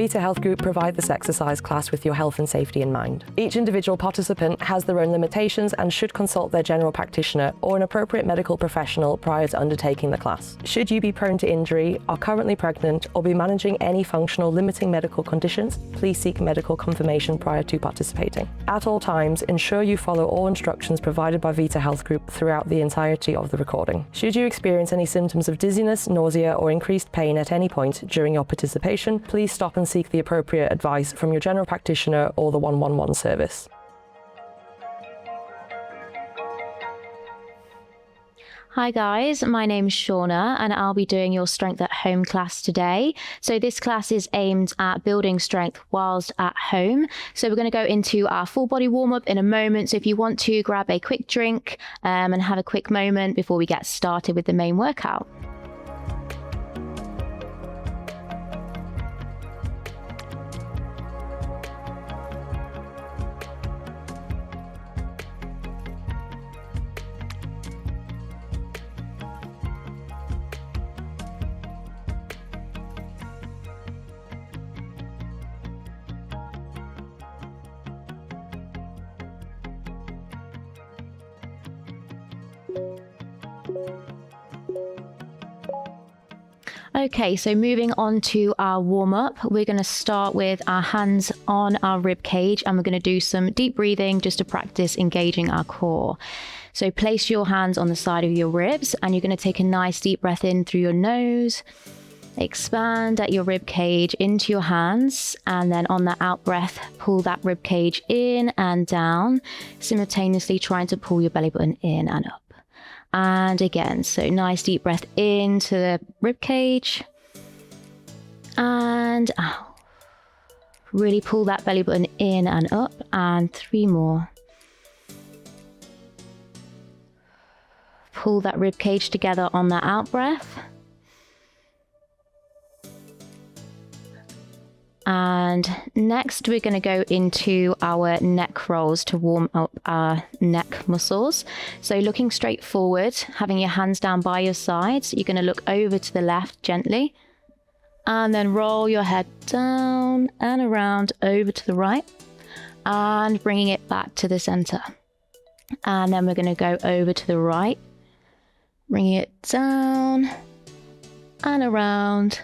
Vita Health Group provide this exercise class with your health and safety in mind. Each individual participant has their own limitations and should consult their general practitioner or an appropriate medical professional prior to undertaking the class. Should you be prone to injury, are currently pregnant, or be managing any functional limiting medical conditions, please seek medical confirmation prior to participating. At all times, ensure you follow all instructions provided by Vita Health Group throughout the entirety of the recording. Should you experience any symptoms of dizziness, nausea, or increased pain at any point during your participation, please stop and seek the appropriate advice from your general practitioner or the 111 service. Hi guys, my name's Shauna and I'll be doing your Strength at Home class today. So this class is aimed at building strength whilst at home. So we're going to go into our full body warm up in a moment. So if you want to grab a quick drink and have a quick moment before we get started with the main workout. Okay, so moving on to our warm-up, we're going to start with our hands on our rib cage and we're going to do some deep breathing just to practice engaging our core. So place your hands on the side of your ribs and you're going to take a nice deep breath in through your nose, expand at your rib cage into your hands, and then on that out breath, pull that rib cage in and down, simultaneously trying to pull your belly button in and up. And again, so nice deep breath into the rib cage and out. Really pull that belly button in and up, and 3 more. Pull that rib cage together on that out breath. And next we're going to go into our neck rolls to warm up our neck muscles. So looking straight forward, having your hands down by your sides, you're going to look over to the left gently and then roll your head down and around over to the right and bringing it back to the center. And then we're going to go over to the right, bringing it down and around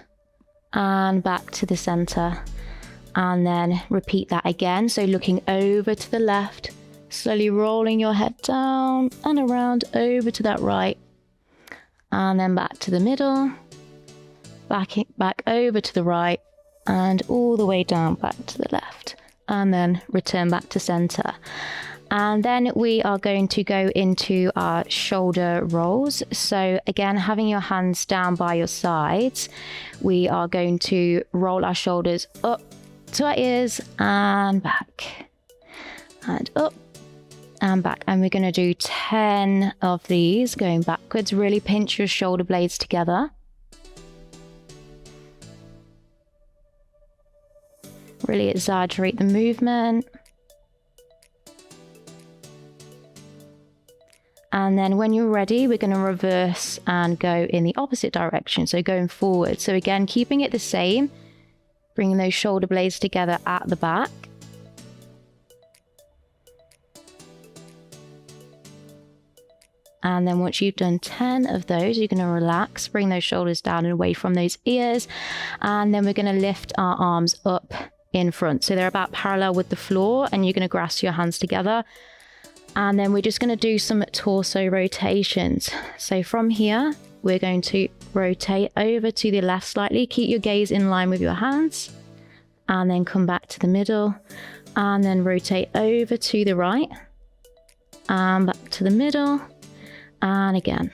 and back to the center, and then repeat that again. So looking over to the left, slowly rolling your head down and around over to that right, and then back to the middle, back over to the right, and all the way down back to the left, and then return back to center. And then we are going to go into our shoulder rolls. So again, having your hands down by your sides, we are going to roll our shoulders up to our ears and back and up and back. And we're going to do 10 of these going backwards. Really pinch your shoulder blades together. Really exaggerate the movement. And then when you're ready, we're going to reverse and go in the opposite direction. So going forward. So again, keeping it the same, bringing those shoulder blades together at the back. And then once you've done 10 of those, you're going to relax, bring those shoulders down and away from those ears. And then we're going to lift our arms up in front. So they're about parallel with the floor, and you're going to grasp your hands together. And then we're just going to do some torso rotations. So from here, we're going to rotate over to the left slightly. Keep your gaze in line with your hands. And then come back to the middle. And then rotate over to the right. And back to the middle. And again.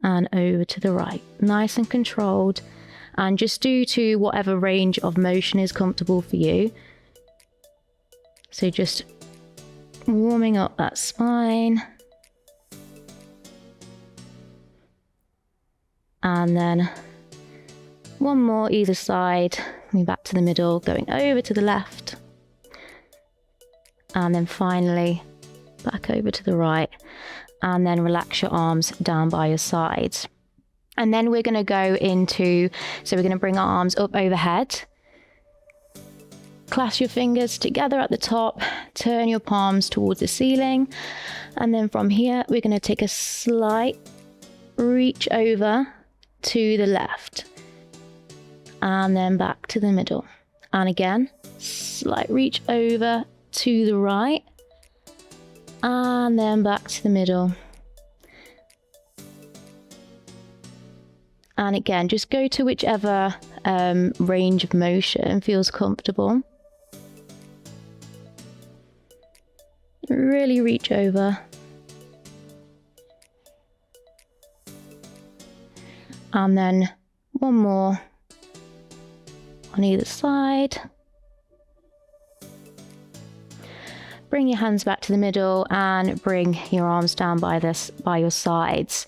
And over to the right. Nice and controlled. And just do to whatever range of motion is comfortable for you. So just warming up that spine. And then one more either side, coming back to the middle, going over to the left. And then finally back over to the right. And then relax your arms down by your sides. And then we're going to go into, so we're going to bring our arms up overhead. Clasp your fingers together at the top, turn your palms towards the ceiling. And then from here, we're going to take a slight reach over to the left. And then back to the middle. And again, slight reach over to the right. And then back to the middle. And again, just go to whichever range of motion feels comfortable. Really reach over. And then one more on either side. Bring your hands back to the middle and bring your arms down by your sides.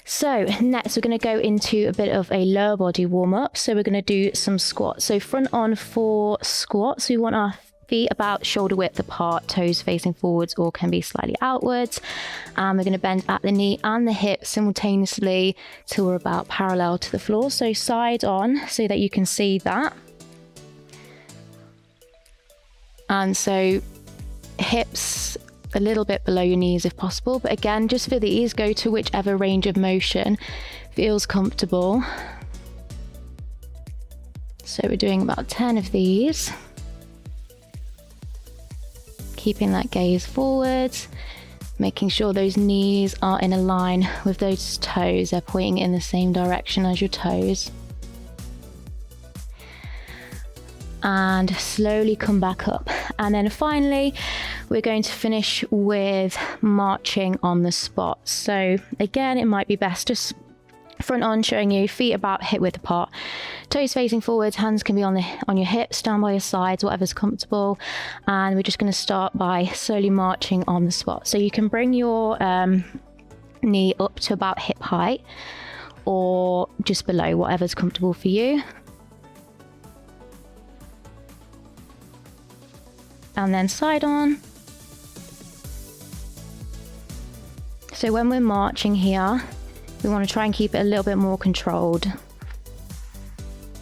So next we're going to go into a bit of a lower body warm up. So we're going to do some squats. So front on for squats, we want our feet about shoulder width apart, toes facing forwards or can be slightly outwards. And we're going to bend at the knee and the hip simultaneously till we're about parallel to the floor. So side on so that you can see that. And so hips a little bit below your knees if possible. But again, just for these, go to whichever range of motion feels comfortable. So we're doing about 10 of these. Keeping that gaze forwards, making sure those knees are in a line with those toes. They're pointing in the same direction as your toes. And slowly come back up. And then finally, we're going to finish with marching on the spot. So again, it might be best just front on, showing you feet about hip width apart, toes facing forwards, hands can be on your hips, down by your sides, whatever's comfortable. And we're just going to start by slowly marching on the spot. So you can bring your knee up to about hip height or just below, whatever's comfortable for you. And then side on. So when we're marching here, we want to try and keep it a little bit more controlled.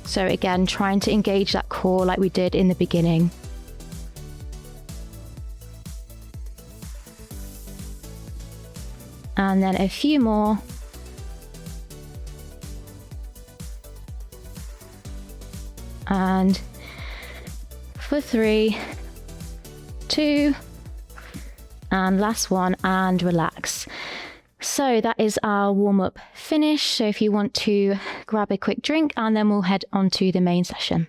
So again, trying to engage that core like we did in the beginning. And then a few more. And for 3, 2, and last one, and relax. So that is our warm-up finished. So if you want to grab a quick drink and then we'll head on to the main session.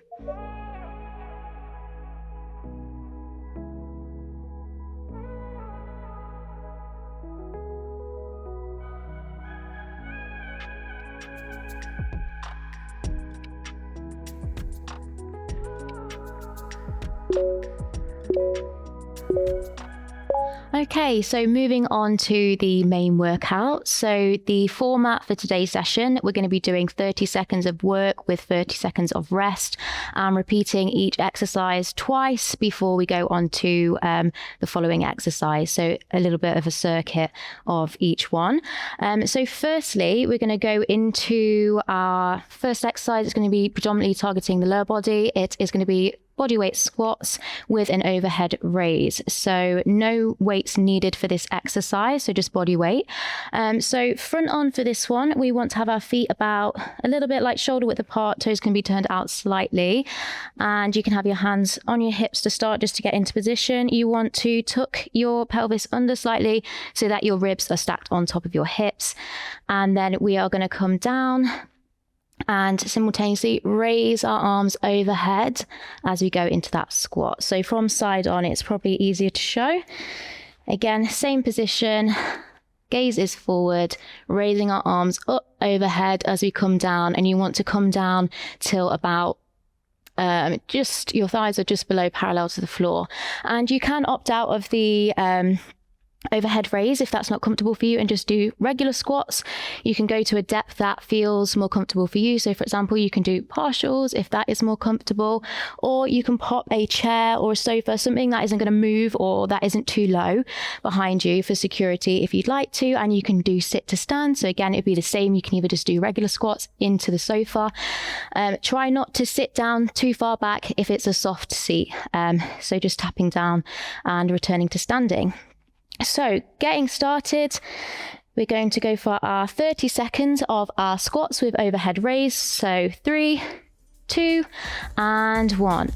Okay, so moving on to the main workout. So the format for today's session, we're going to be doing 30 seconds of work with 30 seconds of rest, and repeating each exercise twice before we go on to the following exercise. So a little bit of a circuit of each one. So firstly, we're going to go into our first exercise. It's going to be predominantly targeting the lower body. It is going to be bodyweight squats with an overhead raise. So no weights needed for this exercise, so just body weight. So front on for this one, we want to have our feet about a little bit like shoulder width apart, toes can be turned out slightly, and you can have your hands on your hips to start just to get into position. You want to tuck your pelvis under slightly so that your ribs are stacked on top of your hips. And then we are going to come down and simultaneously raise our arms overhead as we go into that squat. So from side on, it's probably easier to show. Again, same position, gaze is forward, raising our arms up overhead as we come down, and you want to come down till about just your thighs are just below parallel to the floor. And you can opt out of the overhead raise if that's not comfortable for you and just do regular squats. You can go to a depth that feels more comfortable for you. So for example, you can do partials if that is more comfortable, or you can pop a chair or a sofa, something that isn't going to move or that isn't too low behind you for security if you'd like to, and you can do sit to stand. So again, it'd be the same. You can either just do regular squats into the sofa. Try not to sit down too far back if it's a soft seat. So just tapping down and returning to standing. So getting started, we're going to go for our 30 seconds of our squats with overhead raise. So 3, 2, and 1.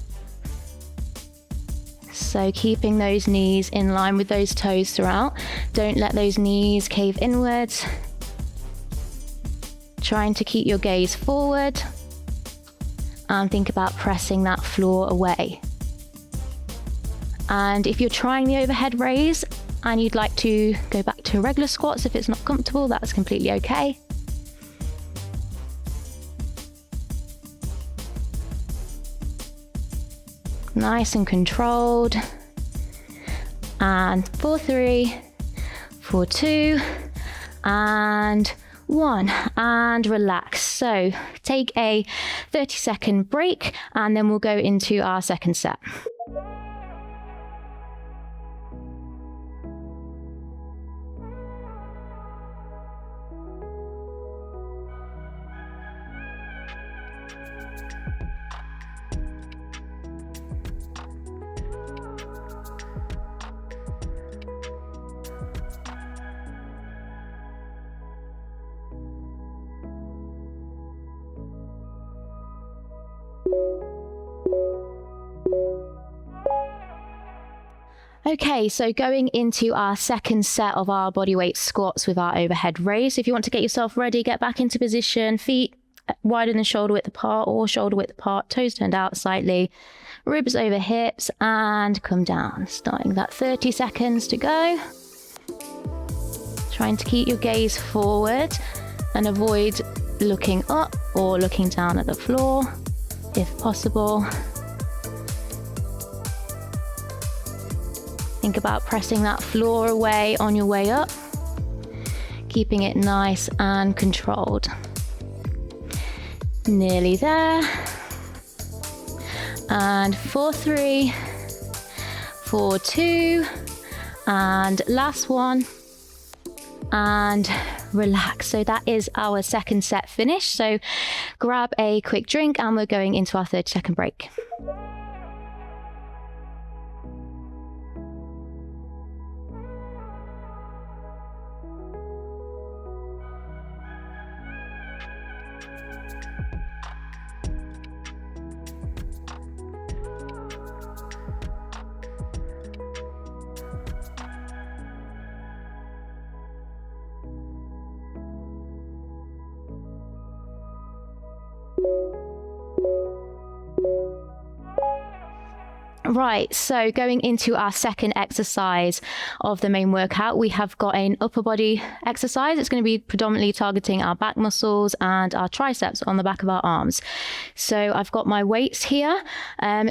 So keeping those knees in line with those toes throughout. Don't let those knees cave inwards. Trying to keep your gaze forward and think about pressing that floor away. And if you're trying the overhead raise and you'd like to go back to regular squats if it's not comfortable, that's completely okay. Nice and controlled. And for 3, for 2, and 1, and relax. So take a 30-second break and then we'll go into our second set. Okay, so going into our second set of our bodyweight squats with our overhead raise. If you want to get yourself ready, get back into position, feet wider than shoulder width apart or shoulder width apart, toes turned out slightly, ribs over hips, and come down. Starting that 30 seconds to go. Trying to keep your gaze forward and avoid looking up or looking down at the floor if possible. Think about pressing that floor away on your way up, keeping it nice and controlled. Nearly there. And for 3, for 2, and last one. And relax. So that is our second set finished. So grab a quick drink and we're going into our 30-second break. Right, so going into our second exercise of the main workout, we have got an upper body exercise. It's going to be predominantly targeting our back muscles and our triceps on the back of our arms. So I've got my weights here.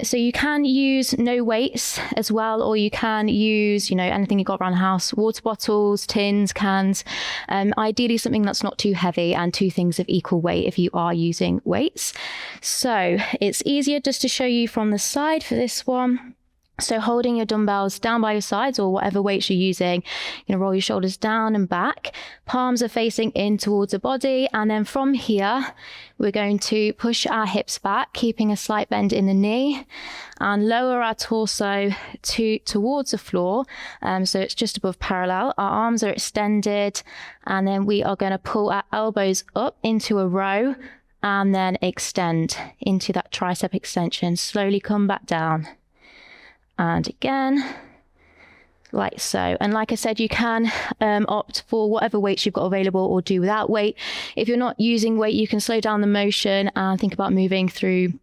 So you can use no weights as well, or you can use, anything you've got around the house, water bottles, tins, cans. Ideally something that's not too heavy and two things of equal weight if you are using weights. So it's easier just to show you from the side for this one. So holding your dumbbells down by your sides or whatever weights you're using, roll your shoulders down and back. Palms are facing in towards the body. And then from here, we're going to push our hips back, keeping a slight bend in the knee and lower our torso towards the floor. So it's just above parallel. Our arms are extended. And then we are going to pull our elbows up into a row and then extend into that tricep extension. Slowly come back down. And again, like so. And like I said, you can opt for whatever weights you've got available or do without weight. If you're not using weight, you can slow down the motion and think about moving through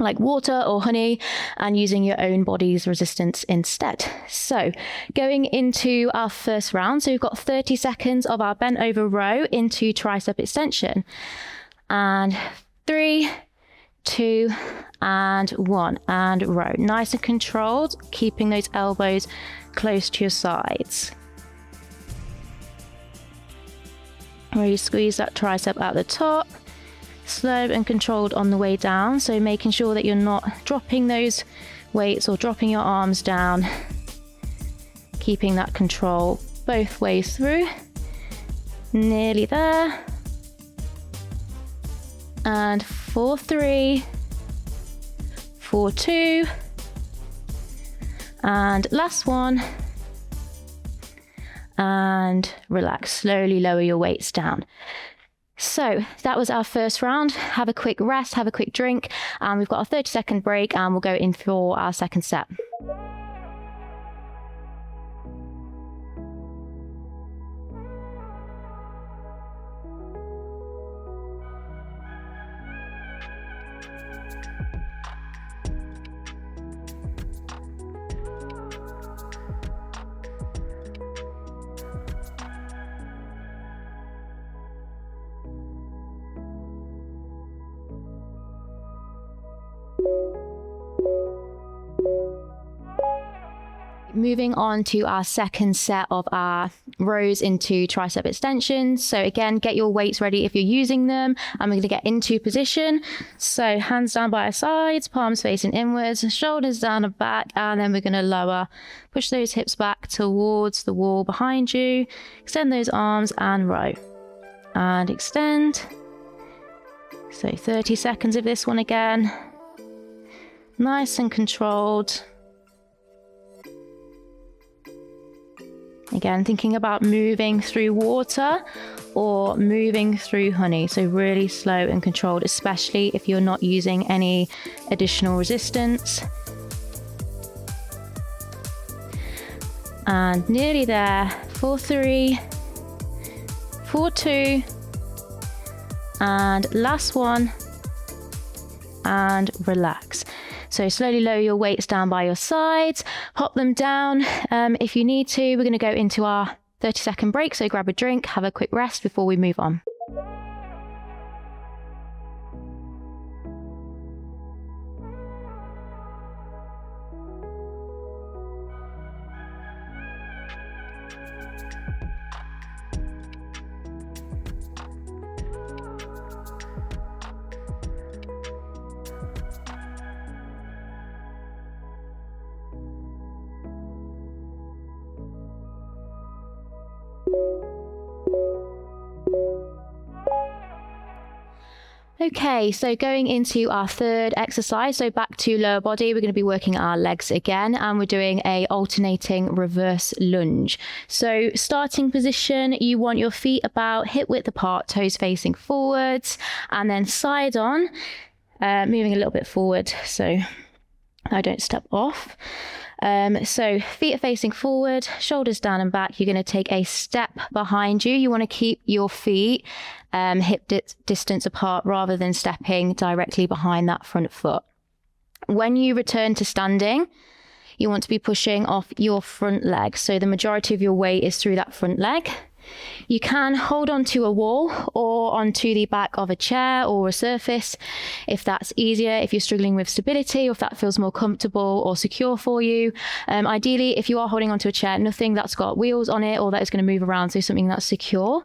like water or honey and using your own body's resistance instead. So going into our first round. So we've got 30 seconds of our bent over row into tricep extension. And 3, 2, and 1, and row. Nice and controlled, keeping those elbows close to your sides. Really squeeze that tricep at the top, slow and controlled on the way down. So making sure that you're not dropping those weights or dropping your arms down, keeping that control both ways through. Nearly there. And 4, 3, 4, 2, and last one. And relax, slowly lower your weights down. So that was our first round. Have a quick rest, have a quick drink, and we've got a 30-second break and we'll go in for our second set. Moving on to our second set of our rows into tricep extensions. So again, get your weights ready if you're using them. And we're going to get into position. So hands down by our sides, palms facing inwards, shoulders down and back, and then we're going to lower. Push those hips back towards the wall behind you. Extend those arms and row. And extend. So 30 seconds of this one again. Nice and controlled. Again, thinking about moving through water or moving through honey. So really slow and controlled, especially if you're not using any additional resistance. And nearly there. 4, 3, 4, 2, and last one. And relax. So slowly lower your weights down by your sides, hop them down. If you need to, we're going to go into our 30-second break. So grab a drink, have a quick rest before we move on. Okay, so going into our third exercise, so back to lower body, we're going to be working our legs again, and we're doing a alternating reverse lunge. So starting position, you want your feet about hip width apart, toes facing forwards, and then side on, moving a little bit forward so I don't step off. So feet are facing forward, shoulders down and back. You're going to take a step behind you. You want to keep your feet hip distance apart rather than stepping directly behind that front foot. When you return to standing, you want to be pushing off your front leg. So the majority of your weight is through that front leg. You can hold onto a wall or onto the back of a chair or a surface if that's easier, if you're struggling with stability or if that feels more comfortable or secure for you. Ideally, if you are holding onto a chair, nothing that's got wheels on it or that is going to move around, so something that's secure.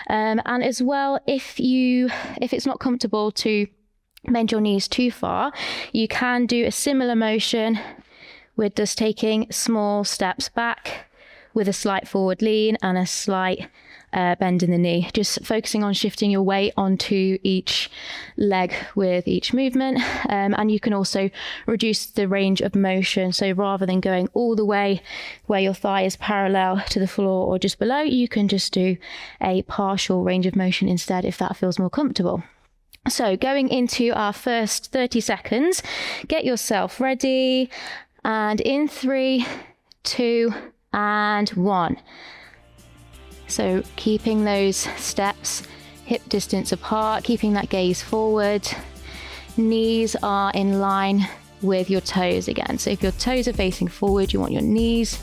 And as well, if it's not comfortable to bend your knees too far, you can do a similar motion with just taking small steps back with a slight forward lean and a slight bend in the knee, just focusing on shifting your weight onto each leg with each movement. And you can also reduce the range of motion. So rather than going all the way where your thigh is parallel to the floor or just below, you can just do a partial range of motion instead if that feels more comfortable. So going into our first 30 seconds, get yourself ready. And in 3, 2, and 1. So keeping those steps hip distance apart, keeping that gaze forward. Knees are in line with your toes again. So if your toes are facing forward, you want your knees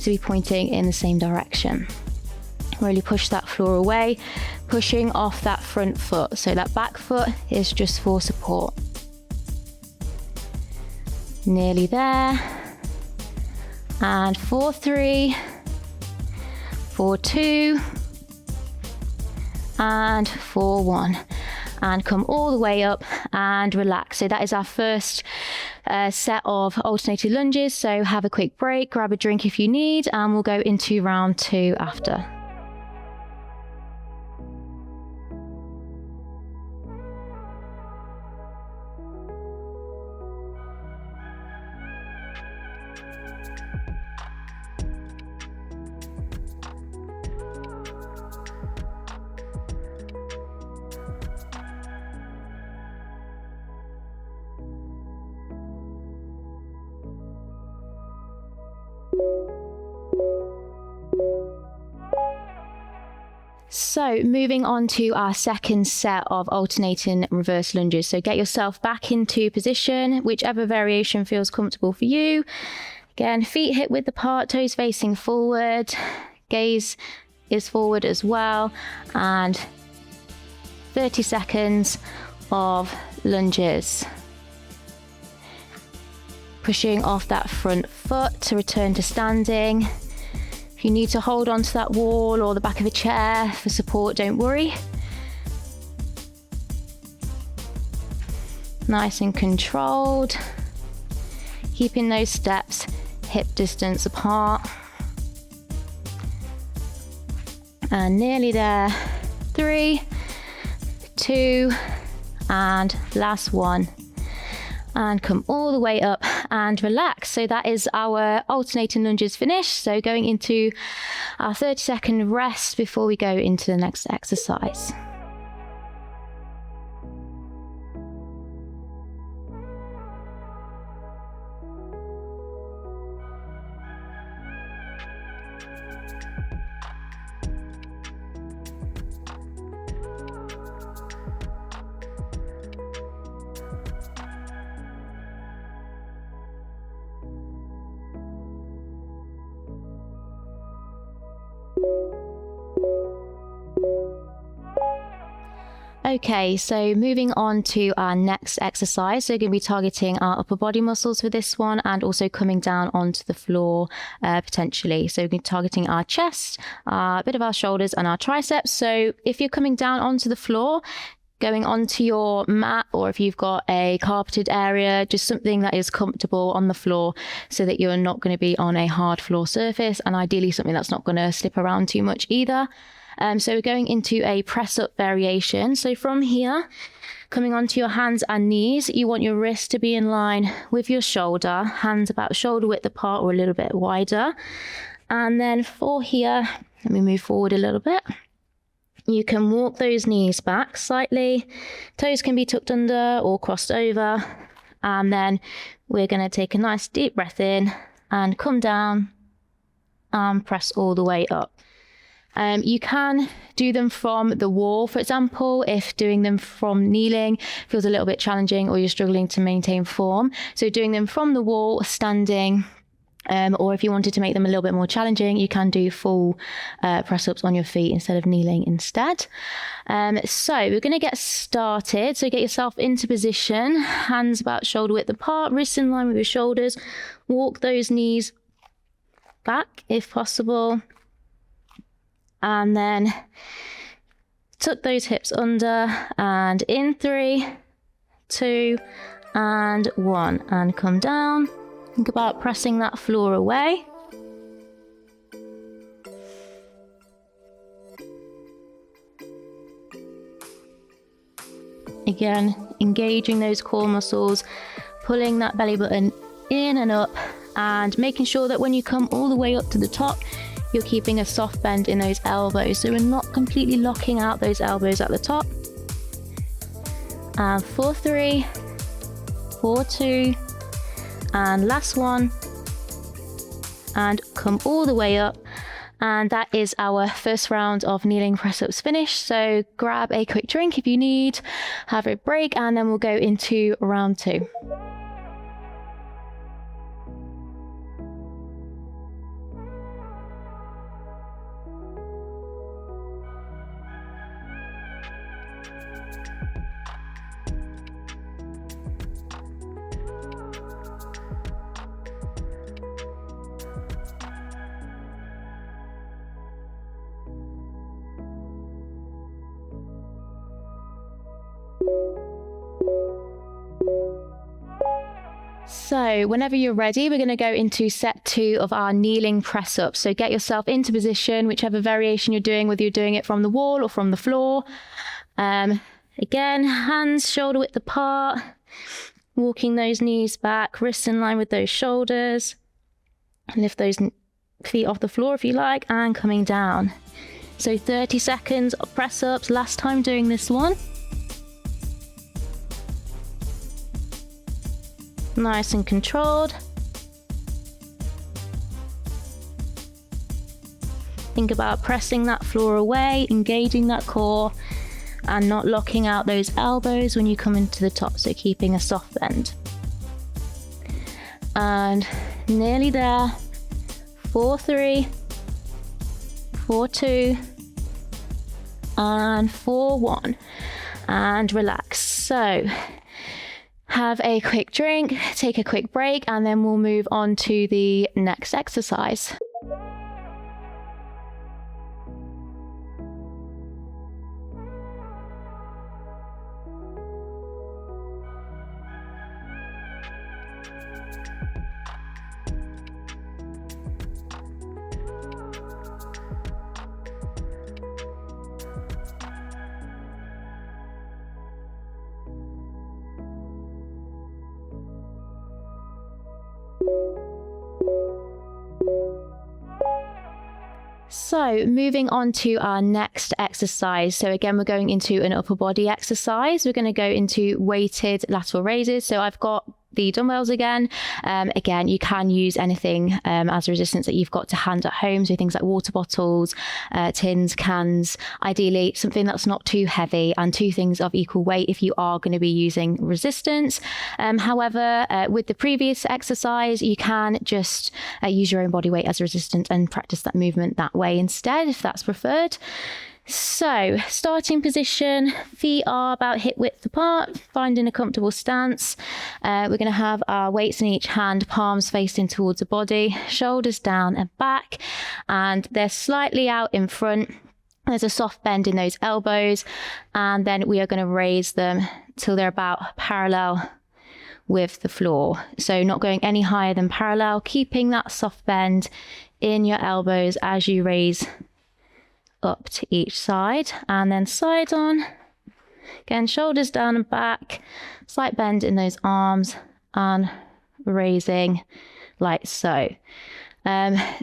to be pointing in the same direction. Really push that floor away, pushing off that front foot. So that back foot is just for support. Nearly there. And 4, 3, 4, 2, and for 1. And come all the way up and relax. So that is our first set of alternating lunges. So have a quick break, grab a drink if you need, and we'll go into round 2 after. So moving on to our second set of alternating reverse lunges. So get yourself back into position, whichever variation feels comfortable for you. Again, feet hip width apart, toes facing forward, gaze is forward as well, and 30 seconds of lunges. Pushing off that front foot to return to standing. If you need to hold onto that wall or the back of a chair for support, don't worry. Nice and controlled. Keeping those steps hip distance apart. And nearly there. 3, 2, and last one. And come all the way up and relax. So that is our alternating lunges finished. So going into our 30-second rest before we go into the next exercise. Okay, so moving on to our next exercise. So we're going to be targeting our upper body muscles for this one and also coming down onto the floor potentially. So we're going to be targeting our chest, a bit of our shoulders and our triceps. So if you're coming down onto the floor, going onto your mat, or if you've got a carpeted area, just something that is comfortable on the floor so that you're not going to be on a hard floor surface, and ideally something that's not going to slip around too much either. So we're going into a press up variation. So from here, coming onto your hands and knees, you want your wrist to be in line with your shoulder, hands about shoulder width apart or a little bit wider. And then for here, let me move forward a little bit. You can walk those knees back slightly. Toes can be tucked under or crossed over. And then we're going to take a nice deep breath in and come down and press all the way up. You can do them from the wall, for example, if doing them from kneeling feels a little bit challenging or you're struggling to maintain form. So doing them from the wall, standing, or if you wanted to make them a little bit more challenging, you can do full press-ups on your feet instead of kneeling instead. So we're going to get started. So get yourself into position, hands about shoulder width apart, wrists in line with your shoulders. Walk those knees back if possible. And then tuck those hips under and in 3, 2, and 1. And come down. Think about pressing that floor away. Again, engaging those core muscles, pulling that belly button in and up, and making sure that when you come all the way up to the top, you're keeping a soft bend in those elbows. So we're not completely locking out those elbows at the top. And for 3, for 2, and last one. And come all the way up. And that is our first round of kneeling press-ups finished. So grab a quick drink if you need, have a break, and then we'll go into round 2. So whenever you're ready, we're going to go into set 2 of our kneeling press up. So get yourself into position, whichever variation you're doing, whether you're doing it from the wall or from the floor. Again, hands shoulder width apart, walking those knees back, wrists in line with those shoulders. Lift those feet off the floor if you like, and coming down. So 30 seconds of press ups, last time doing this one. Nice and controlled. Think about pressing that floor away, engaging that core, and not locking out those elbows when you come into the top, so keeping a soft bend. And nearly there. 4, 3, 4, 2, and 4, 1. And relax. So have a quick drink, take a quick break, and then we'll move on to the next exercise. So moving on to our next exercise. So again, we're going into an upper body exercise. We're going to go into weighted lateral raises. So I've got the dumbbells again. Again, you can use anything as a resistance that you've got to hand at home. So things like water bottles, tins, cans, ideally something that's not too heavy, and 2 things of equal weight if you are going to be using resistance. However, with the previous exercise, you can just use your own body weight as a resistance and practice that movement that way instead, if that's preferred. So starting position, feet are about hip width apart, finding a comfortable stance. We're going to have our weights in each hand, palms facing towards the body, shoulders down and back, and they're slightly out in front. There's a soft bend in those elbows, and then we are going to raise them till they're about parallel with the floor. So not going any higher than parallel, keeping that soft bend in your elbows as you raise up to each side, and then side on. Again, shoulders down and back, slight bend in those arms, and raising like so.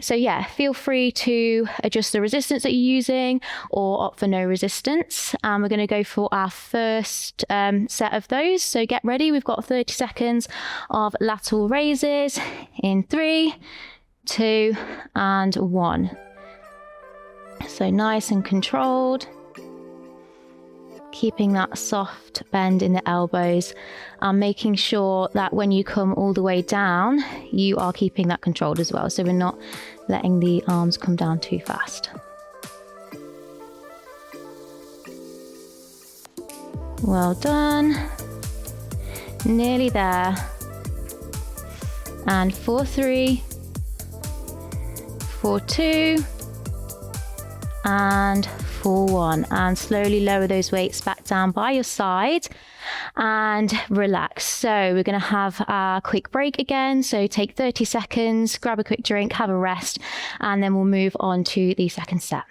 So yeah, feel free to adjust the resistance that you're using or opt for no resistance. And we're going to go for our first set of those. So get ready. We've got 30 seconds of lateral raises in 3, 2, and 1. So nice and controlled, keeping that soft bend in the elbows, and making sure that when you come all the way down, you are keeping that controlled as well. So we're not letting the arms come down too fast. Well done. Nearly there. And 4, 3, 4, 2, and 4, 1, and slowly lower those weights back down by your side and relax. So we're going to have a quick break again. So take 30 seconds, grab a quick drink, have a rest, and then we'll move on to the second set.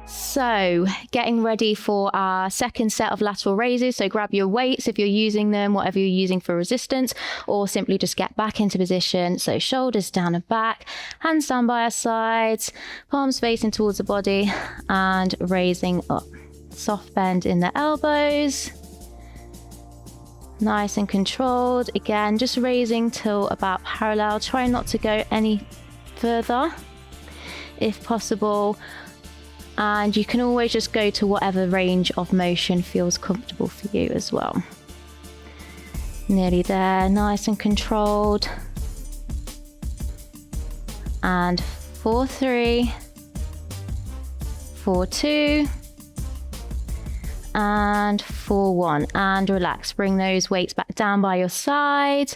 So getting ready for our second set of lateral raises. So grab your weights if you're using them, whatever you're using for resistance, or simply just get back into position. So shoulders down and back, hands down by our sides, palms facing towards the body, and raising up. Soft bend in the elbows. Nice and controlled. Again, just raising till about parallel. Try not to go any further if possible. And you can always just go to whatever range of motion feels comfortable for you as well. Nearly there, nice and controlled. And 4, 3, 4, 2, and 4, 1. And relax, bring those weights back down by your side.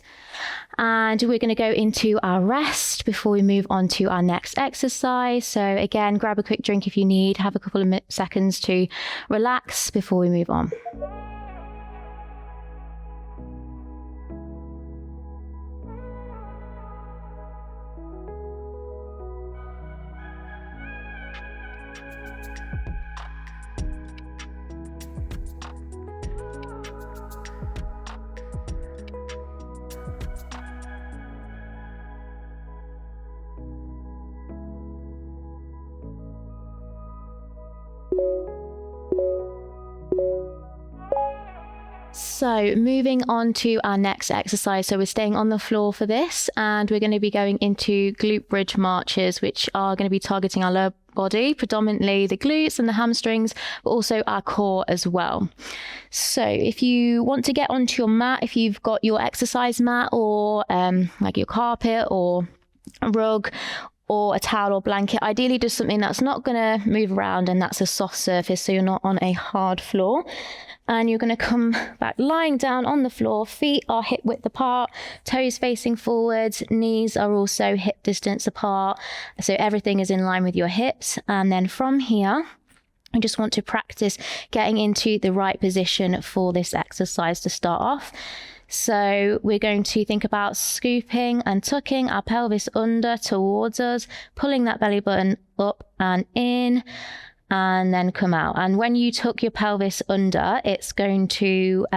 And we're going to go into our rest before we move on to our next exercise. So again, grab a quick drink if you need, have a couple of seconds to relax before we move on. So moving on to our next exercise. So we're staying on the floor for this, and we're going to be going into glute bridge marches, which are going to be targeting our lower body, predominantly the glutes and the hamstrings, but also our core as well. So if you want to get onto your mat, if you've got your exercise mat or like your carpet or a rug or a towel or blanket, ideally just something that's not going to move around and that's a soft surface, so you're not on a hard floor. And you're going to come back lying down on the floor, feet are hip width apart, toes facing forwards, knees are also hip distance apart, so everything is in line with your hips. And then from here, I just want to practice getting into the right position for this exercise to start off. So we're going to think about scooping and tucking our pelvis under towards us, pulling that belly button up and in, and then come out. And when you tuck your pelvis under, it's going to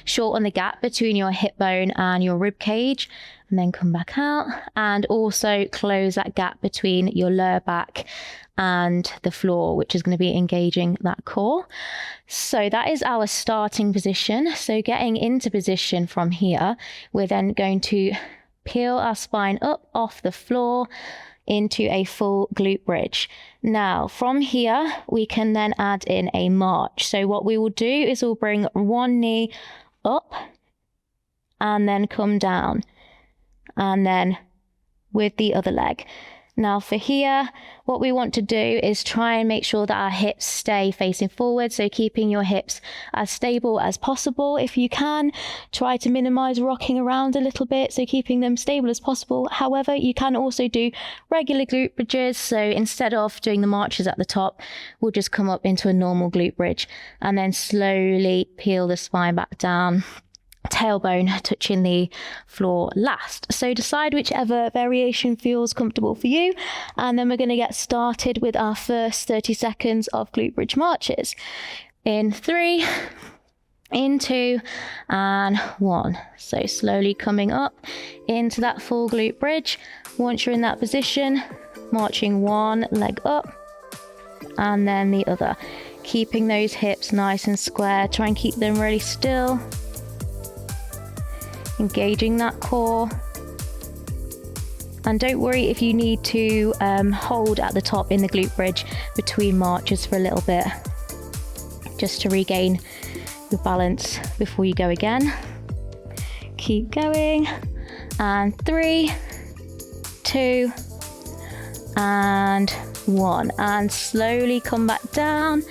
shorten the gap between your hip bone and your rib cage, and then come back out, and also close that gap between your lower back and the floor, which is going to be engaging that core. So that is our starting position. So getting into position from here, we're then going to peel our spine up off the floor into a full glute bridge. Now from here, we can then add in a march. So what we will do is we'll bring one knee up and then come down, and then with the other leg. Now for here, what we want to do is try and make sure that our hips stay facing forward. So keeping your hips as stable as possible. If you can, try to minimize rocking around a little bit, so keeping them stable as possible. However, you can also do regular glute bridges. So instead of doing the marches at the top, we'll just come up into a normal glute bridge and then slowly peel the spine back down, tailbone touching the floor last. So decide whichever variation feels comfortable for you, and then we're going to get started with our first 30 seconds of glute bridge marches. In 3, in 2, and 1. So slowly coming up into that full glute bridge. Once you're in that position, marching one leg up and then the other, keeping those hips nice and square. Try and keep them really still, engaging that core. And don't worry if you need to hold at the top in the glute bridge between marches for a little bit, just to regain your balance before you go again. Keep going. And 3, 2, and 1. And slowly come back down,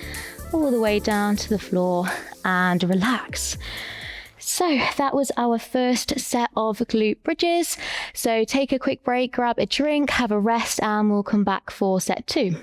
all the way down to the floor, and relax. So that was our first set of glute bridges. So take a quick break, grab a drink, have a rest, and we'll come back for set 2.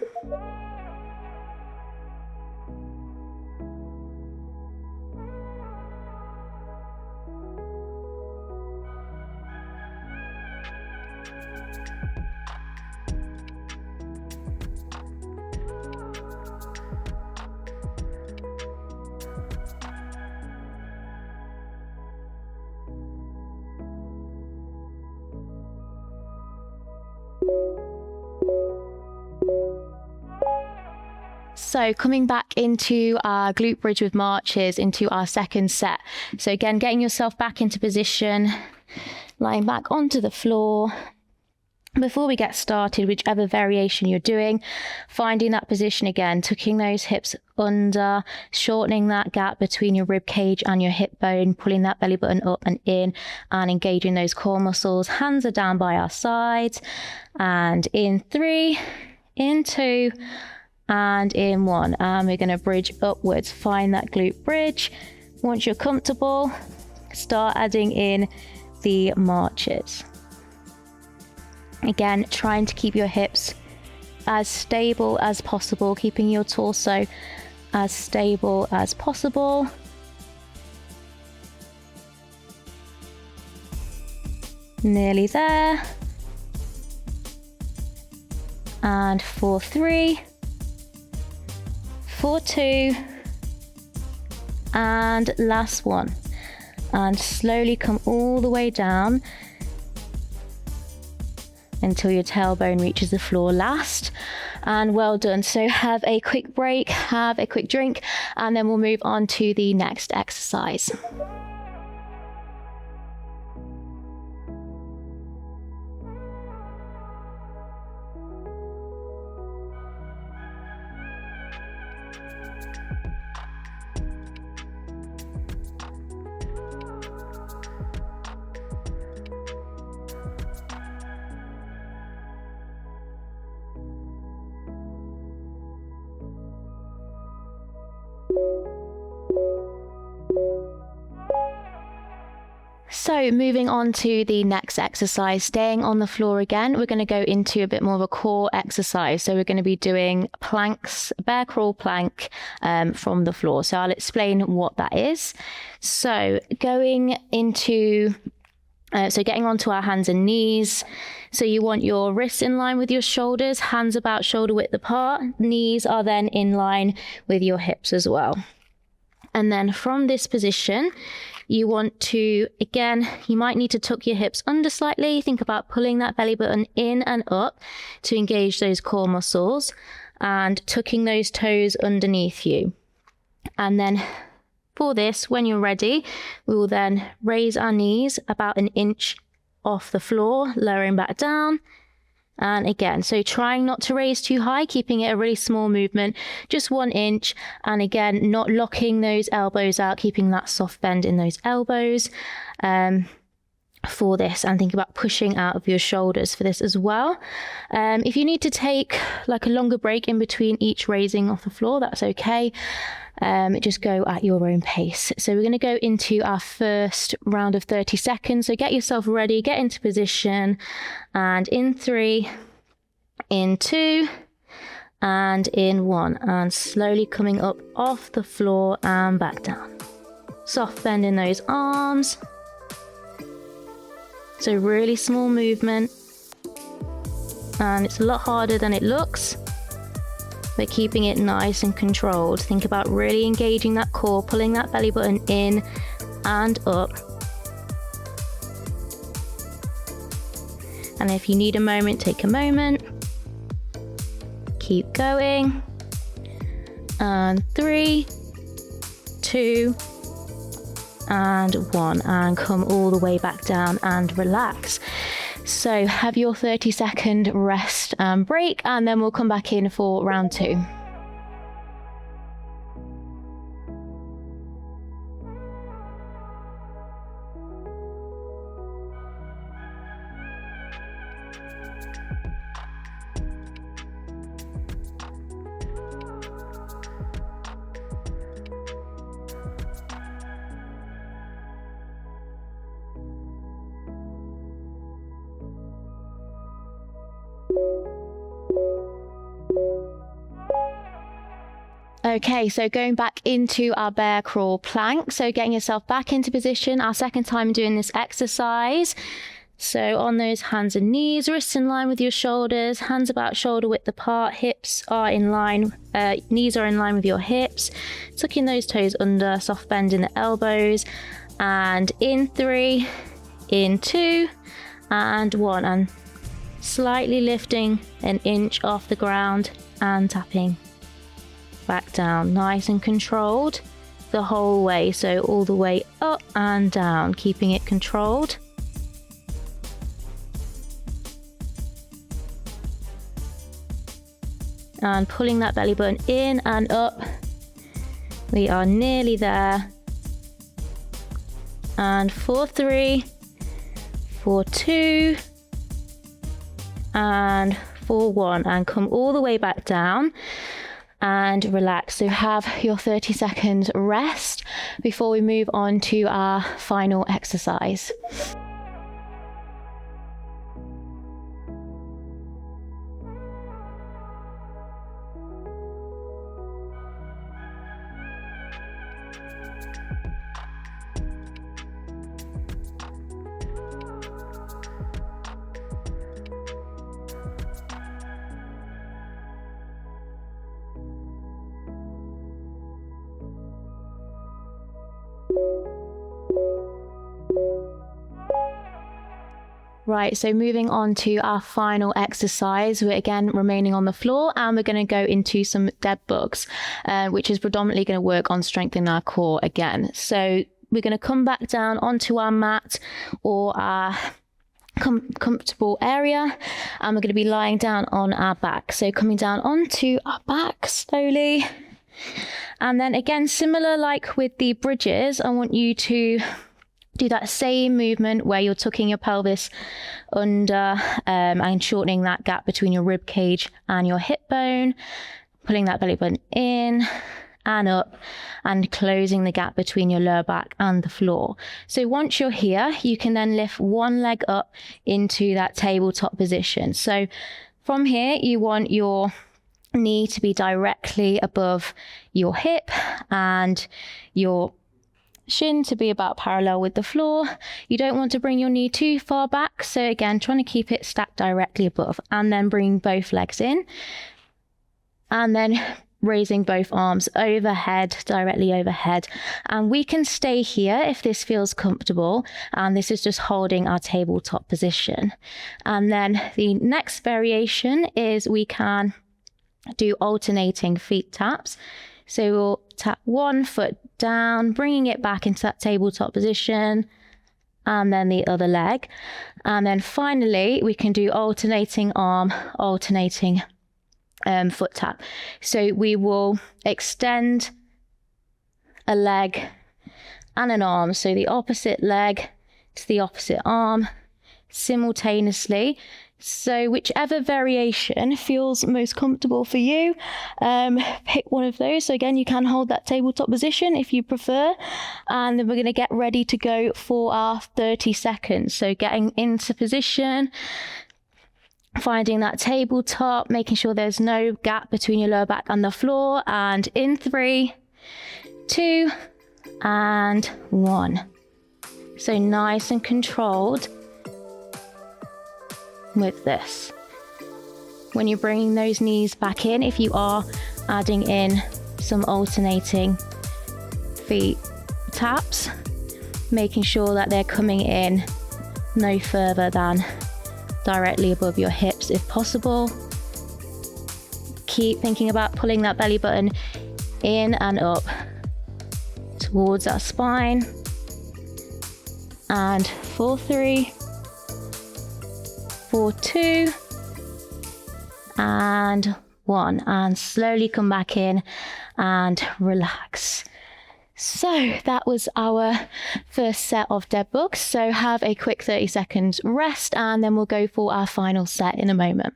So coming back into our glute bridge with marches into our second set. So again, getting yourself back into position, lying back onto the floor, Before we get started, whichever variation you're doing, finding that position again, tucking those hips under, shortening that gap between your rib cage and your hip bone, pulling that belly button up and in, and engaging those core muscles. Hands are down by our sides, and in 3, in 2, and in 1. And we're going to bridge upwards. Find that glute bridge. Once you're comfortable, start adding in the marches. Again, trying to keep your hips as stable as possible, keeping your torso as stable as possible. Nearly there. And for 3, for 2, and last one. And slowly come all the way down until your tailbone reaches the floor last. And well done. So have a quick break, have a quick drink, and then we'll move on to the next exercise. So moving on to the next exercise, staying on the floor again, we're going to go into a bit more of a core exercise. So we're going to be doing planks, bear crawl plank from the floor. So I'll explain what that is. So going into, getting onto our hands and knees. So you want your wrists in line with your shoulders, hands about shoulder width apart. Knees are then in line with your hips as well. And then from this position, you want to, again, you might need to tuck your hips under slightly. Think about pulling that belly button in and up to engage those core muscles and tucking those toes underneath you. And then for this, when you're ready, we will then raise our knees about an inch off the floor, lowering back down. And again, so trying not to raise too high, keeping it a really small movement, just 1 inch. And again, not locking those elbows out, keeping that soft bend in those elbows for this. And think about pushing out of your shoulders for this as well. If you need to take like a longer break in between each raising off the floor, that's okay. Just go at your own pace. So we're going to go into our first round of 30 seconds. So get yourself ready, get into position, and in 3, in 2, and in 1, and slowly coming up off the floor and back down. Soft bend in those arms. So really small movement, and it's a lot harder than it looks. But keeping it nice and controlled. Think about really engaging that core, pulling that belly button in and up. And if you need a moment, take a moment. Keep going. And 3, 2, and 1. And come all the way back down and relax. So have your 30-second rest and break, and then we'll come back in for round 2. Okay, so going back into our bear crawl plank. So getting yourself back into position, our second time doing this exercise. So on those hands and knees, wrists in line with your shoulders, hands about shoulder width apart, hips are in line, knees are in line with your hips, tucking those toes under, soft bend in the elbows, and in 3, in 2, and 1, and slightly lifting an inch off the ground and tapping back down, nice and controlled the whole way. So all the way up and down, keeping it controlled. and pulling that belly button in and up. We are nearly there. And for 3, for 2, and for 1, and come all the way back down and relax. So have your 30 seconds rest before we move on to our final exercise. Right, so moving on to our final exercise, we're again remaining on the floor and we're going to go into some dead bugs, which is predominantly going to work on strengthening our core again. So we're going to come back down onto our mat or our comfortable area, and we're going to be lying down on our back. So coming down onto our back slowly. And then again, similar like with the bridges, I want you to do that same movement where you're tucking your pelvis under and shortening that gap between your rib cage and your hip bone, pulling that belly button in and up and closing the gap between your lower back and the floor. So once you're here, you can then lift one leg up into that tabletop position. So from here, you want your knee to be directly above your hip and your shin to be about parallel with the floor. You don't want to bring your knee too far back. So again, trying to keep it stacked directly above, and then bring both legs in and then raising both arms overhead, directly overhead. And we can stay here if this feels comfortable. And this is just holding our tabletop position. And then the next variation is we can do alternating feet taps. So we'll tap one foot down, bringing it back into that tabletop position, and then the other leg. And then finally, we can do alternating arm, alternating foot tap. So we will extend a leg and an arm. So the opposite leg to the opposite arm simultaneously. So whichever variation feels most comfortable for you, pick one of those. So again, you can hold that tabletop position if you prefer. And then we're going to get ready to go for our 30 seconds. So getting into position, finding that tabletop, making sure there's no gap between your lower back and the floor. And in 3, 2, and 1. So nice and controlled with this. When you're bringing those knees back in, if you are adding in some alternating feet taps, making sure that they're coming in no further than directly above your hips if possible. Keep thinking about pulling that belly button in and up towards our spine. And for 3, for 2, and 1, and slowly come back in and relax. So that was our first set of dead bugs. So have a quick 30 seconds rest, and then we'll go for our final set in a moment.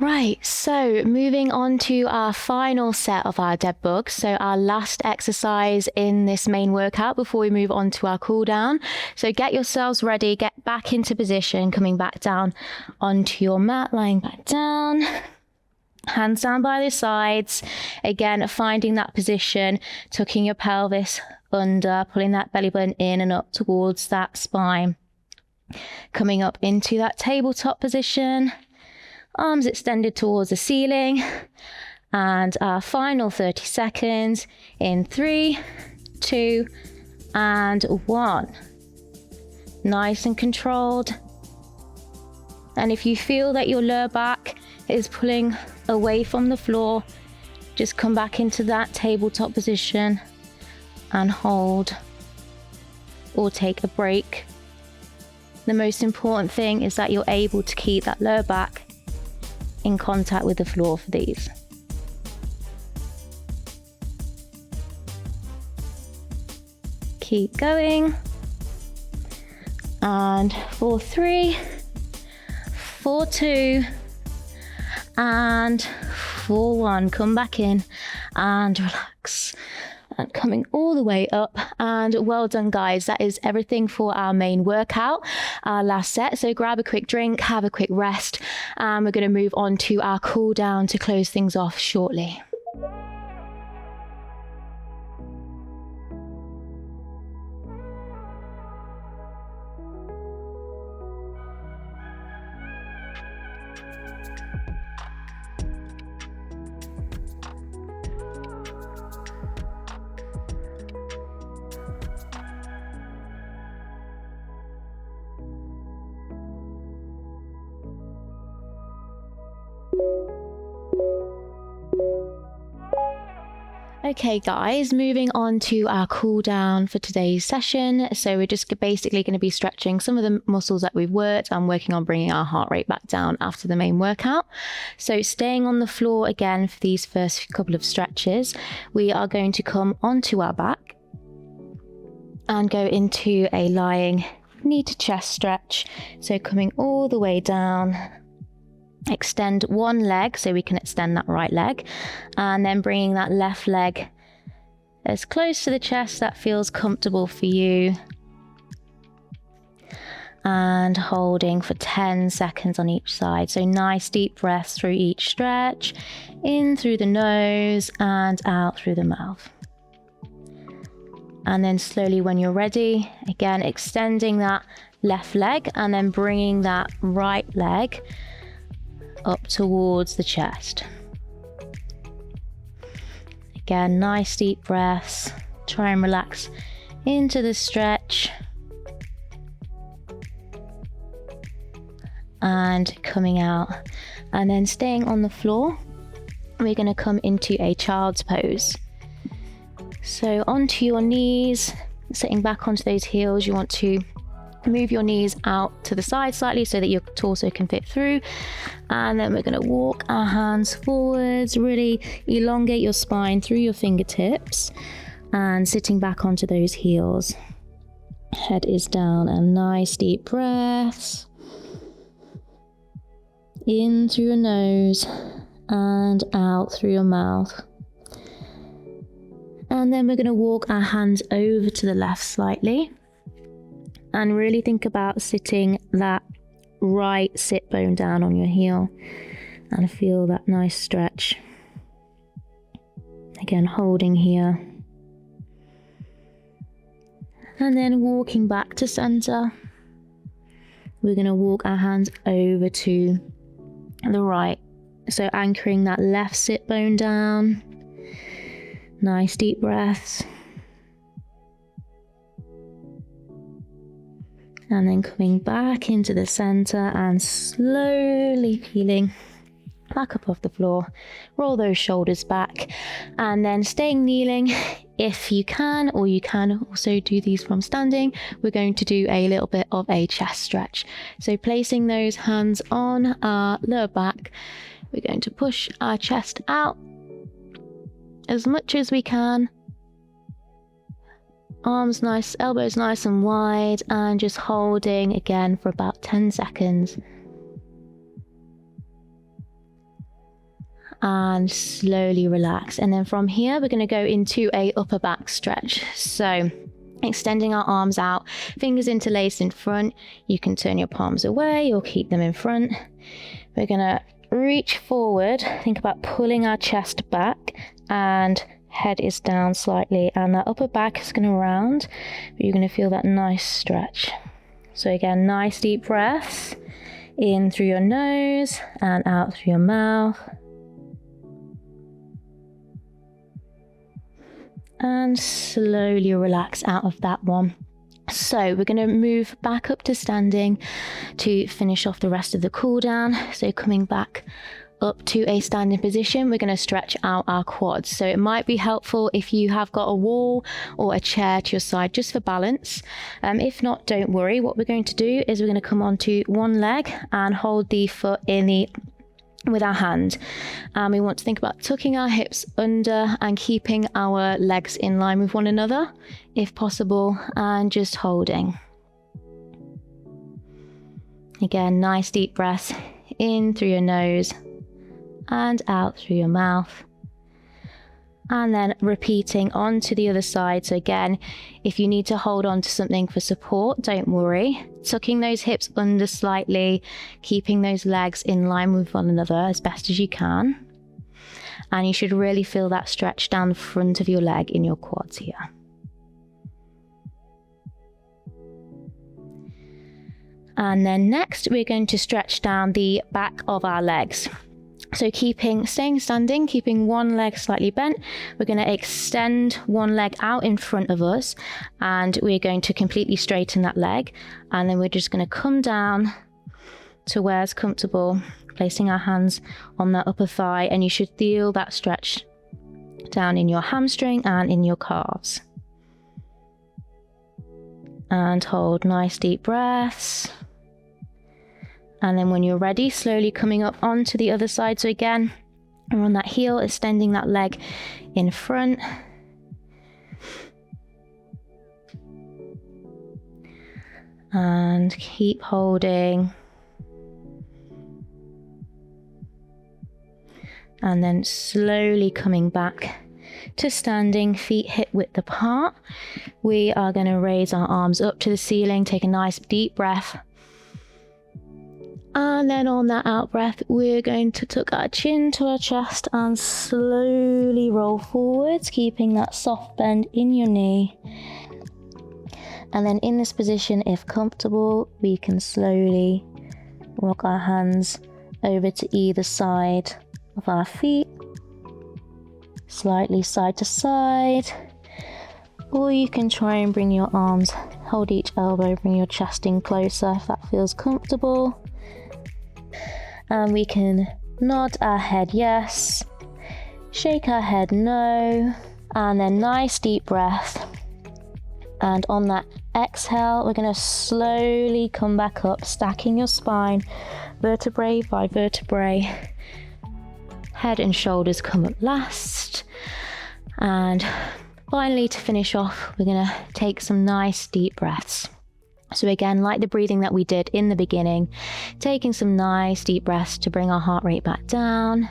Right, so moving on to our final set of our dead bugs. So our last exercise in this main workout before we move on to our cool down. So get yourselves ready, get back into position, coming back down onto your mat, lying back down. Hands down by the sides. Again, finding that position, tucking your pelvis under, pulling that belly button in and up towards that spine. Coming up into that tabletop position. Arms extended towards the ceiling. And our final 30 seconds in 3, 2, and 1. Nice and controlled. And if you feel that your lower back is pulling away from the floor, just come back into that tabletop position and hold or take a break. The most important thing is that you're able to keep that lower back in contact with the floor for these. Keep going. And for 3, for 2, and for 1. Come back in and relax. And coming all the way up, and well done guys. That is everything for our main workout, our last set. So grab a quick drink, have a quick rest, and we're going to move on to our cool down to close things off shortly. Okay guys, moving on to our cool down for today's session. So we're just basically going to be stretching some of the muscles that we've worked and working on bringing our heart rate back down after the main workout. So staying on the floor again for these first couple of stretches, we are going to come onto our back and go into a lying knee to chest stretch. So coming all the way down. Extend one leg, so we can extend that right leg, and then bringing that left leg as close to the chest that feels comfortable for you, and holding for 10 seconds on each side. So nice deep breaths through each stretch, in through the nose and out through the mouth. And then slowly when you're ready, again extending that left leg and then bringing that right leg up towards the chest. Again, nice deep breaths. Try and relax into the stretch. And coming out. And then staying on the floor, we're going to come into a child's pose. So onto your knees, sitting back onto those heels, you want to move your knees out to the side slightly so that your torso can fit through. And then we're going to walk our hands forwards, really elongate your spine through your fingertips and sitting back onto those heels. Head is down and nice deep breaths. In through your nose and out through your mouth. And then we're going to walk our hands over to the left slightly. And really think about sitting that right sit bone down on your heel and feel that nice stretch. Again, holding here. And then walking back to center. We're going to walk our hands over to the right. So anchoring that left sit bone down. Nice deep breaths. And then coming back into the center and slowly peeling back up off the floor. Roll those shoulders back and then staying kneeling if you can, or you can also do these from standing. We're going to do a little bit of a chest stretch. So placing those hands on our lower back, we're going to push our chest out as much as we can. Arms nice, elbows nice and wide, and just holding again for about 10 seconds. And slowly relax. And then from here, we're going to go into a upper back stretch. So extending our arms out, fingers interlaced in front. You can turn your palms away or keep them in front. We're going to reach forward, think about pulling our chest back, and head is down slightly, and that upper back is going to round, but you're going to feel that nice stretch. So again, nice deep breaths In through your nose and out through your mouth. And slowly relax out of that one. So we're going to move back up to standing to finish off the rest of the cool down. So coming back up to a standing position, we're going to stretch out our quads. So it might be helpful if you have got a wall or a chair to your side just for balance. If not, don't worry. What we're going to do is we're going to come onto one leg and hold the foot with our hand, and we want to think about tucking our hips under and keeping our legs in line with one another if possible, and just holding. Again, nice deep breath in through your nose and out through your mouth, and then repeating on to the other side. So again, if you need to hold on to something for support, don't worry. Tucking those hips under slightly, keeping those legs in line with one another as best as you can. And you should really feel that stretch down the front of your leg in your quads here. And then next, we're going to stretch down the back of our legs. So staying standing, keeping one leg slightly bent, we're going to extend one leg out in front of us, and we're going to completely straighten that leg. And then we're just going to come down to where it's comfortable, placing our hands on that upper thigh, and you should feel that stretch down in your hamstring and in your calves. And hold nice deep breaths. And then when you're ready, slowly coming up onto the other side. So again, we're on that heel, extending that leg in front. And keep holding. And then slowly coming back to standing, feet hip width apart. We are going to raise our arms up to the ceiling, take a nice deep breath. And then on that out breath, we're going to tuck our chin to our chest and slowly roll forwards, keeping that soft bend in your knee. And then in this position, if comfortable, we can slowly rock our hands over to either side of our feet, slightly side to side. Or you can try and bring your arms, hold each elbow, bring your chest in closer if that feels comfortable. And we can nod our head yes, shake our head no, and then nice deep breath. And on that exhale, we're going to slowly come back up, stacking your spine, vertebrae by vertebrae. Head and shoulders come up last. And finally, to finish off, we're going to take some nice deep breaths. So again, like the breathing that we did in the beginning, taking some nice deep breaths to bring our heart rate back down.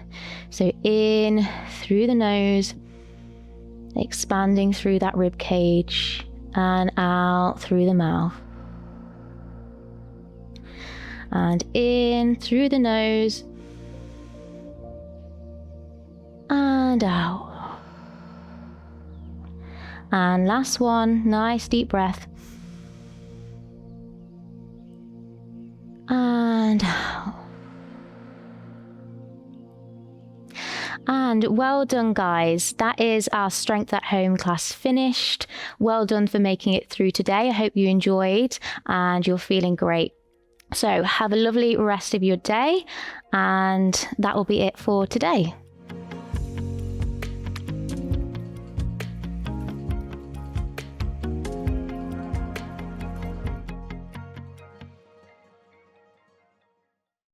So in through the nose, expanding through that rib cage, and out through the mouth. And in through the nose, and out. And last one, nice deep breath. And out. And well done, guys. That is our Strength at Home class finished. Well done for making it through today. I hope you enjoyed and you're feeling great. So have a lovely rest of your day, and that will be it for today.